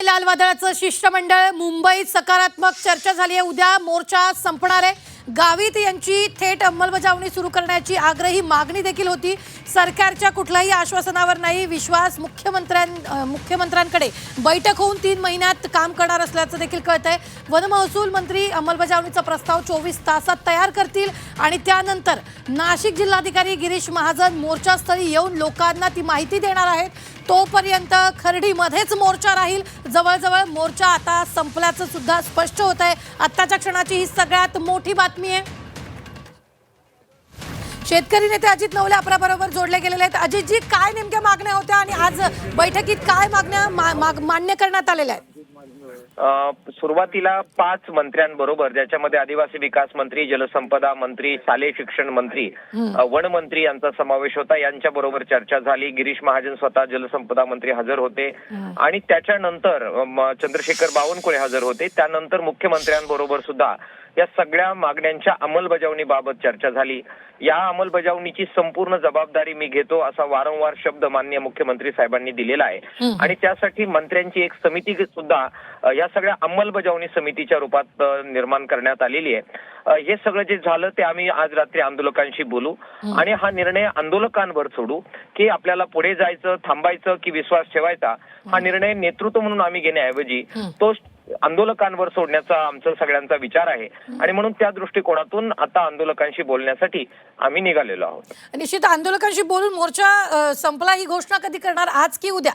लाल वादळाचं शिष्टमंडळ मुंबईत सकारात्मक चर्चा झाली आहे। उद्या मोर्चा संपणार आहे। गावित यांची थेट अंमलबजावणी सुरू करण्याची आग्रही मागणी देखील होती। सरकारच्या कुठल्याही आश्वासनावर नाही विश्वास। मुख्यमंत्र्यांकडे बैठक होऊन 3 महिन्यात काम करणार असल्याचं देखील कळतंय। वन महसूल मंत्री अंमलबजावणीचा प्रस्ताव 24 तासात तयार करतील आणि त्यानंतर नाशिक जिल्हाधिकारी गिरीश महाजन मोर्चास्थळी येऊन लोकांना ती माहिती देणार आहेत। तोपर्यंत खर्डीमध्येच मोर्चा राहील। जवळजवळ मोर्चा आता संपल्याचं सुद्धा स्पष्ट होत आहे। आत्ताच्या क्षणाची ही सगळ्यात मोठी बातमी आहे। शेतकरी नेते अजित नवले आपल्याबरोबर जोडले गेलेले आहेत। अजितजी, काय नेमक्या मागण्या होत्या आणि आज बैठकीत काय मागण्या मान्य करण्यात आलेल्या आहेत? सुरुवातीला 5 मंत्र्यांबरोबर, ज्याच्यामध्ये आदिवासी विकास मंत्री, जलसंपदा मंत्री, शालेय शिक्षण मंत्री, वन मंत्री यांचा समावेश होता। यांच्या बरोबर चर्चा झाली। गिरीश महाजन स्वतः जलसंपदा मंत्री हजर होते आणि त्याच्यानंतर चंद्रशेखर बावनकुळे हजर होते। त्यानंतर मुख्यमंत्र्यांबरोबर सुद्धा या सगळ्या मागण्यांच्या अंमलबजावणीबाबत चर्चा झाली। या अंमलबजावणीची संपूर्ण जबाबदारी मी घेतो असा वारंवार शब्द माननीय मुख्यमंत्री साहेबांनी दिलेला आहे आणि त्यासाठी मंत्र्यांची एक समिती सुद्धा या सगळ्या अंमलबजावणी समितीच्या रूपात निर्माण करण्यात आलेली आहे। हे सगळं जे झालं ते आम्ही आज रात्री आंदोलकांशी बोलू आणि हा निर्णय आंदोलकांवर सोडू की आपल्याला पुढे जायचं, थांबायचं की विश्वास ठेवायचा। हा निर्णय नेतृत्व म्हणून आम्ही घेण्याऐवजी तो आंदोलकांवर सोडण्याचा आमचा सगळ्यांचा विचार आहे आणि म्हणून त्या दृष्टिकोनातून आता आंदोलकांशी बोलण्यासाठी आम्ही निघालेलो आहोत। निश्चित आंदोलकांशी बोलून मोर्चा संपला ही घोषणा कधी करणार, आज की उद्या?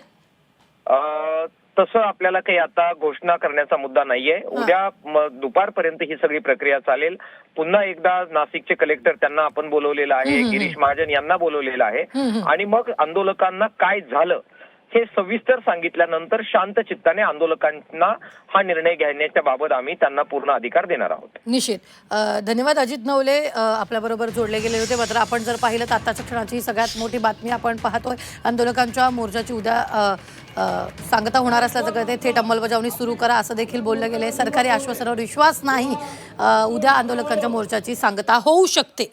तसं आपल्याला काही आता घोषणा करण्याचा मुद्दा नाहीये। उद्या दुपारपर्यंत ही सगळी प्रक्रिया चालेल। पुन्हा एकदा नाशिकचे कलेक्टर त्यांना आपण बोलवलेलं आहे, गिरीश महाजन यांना बोलवलेलं आहे आणि मग आंदोलकांना काय झालं हे सविस्तर सांगितल्यानंतर शांत चित्ताने आंदोलकांना हा निर्णय घेण्याच्या बाबत आम्ही त्यांना पूर्ण अधिकार देणार आहोत। निश्चित धन्यवाद। अजित नवले आपल्याबरोबर जोडले गेले होते। मात्र आपण जर पाहिलं तर आताच्या क्षणाची सगळ्यात मोठी बातमी आपण पाहतोय। आंदोलकांच्या मोर्चाची उद्या सांगता होणार असल्याचं कळते। थेट अंमलबजावणी सुरू करा असं देखील बोललं गेलंय। सरकारी आश्वासनावर विश्वास नाही, उद्या आंदोलकांच्या मोर्चाची सांगता होऊ शकते।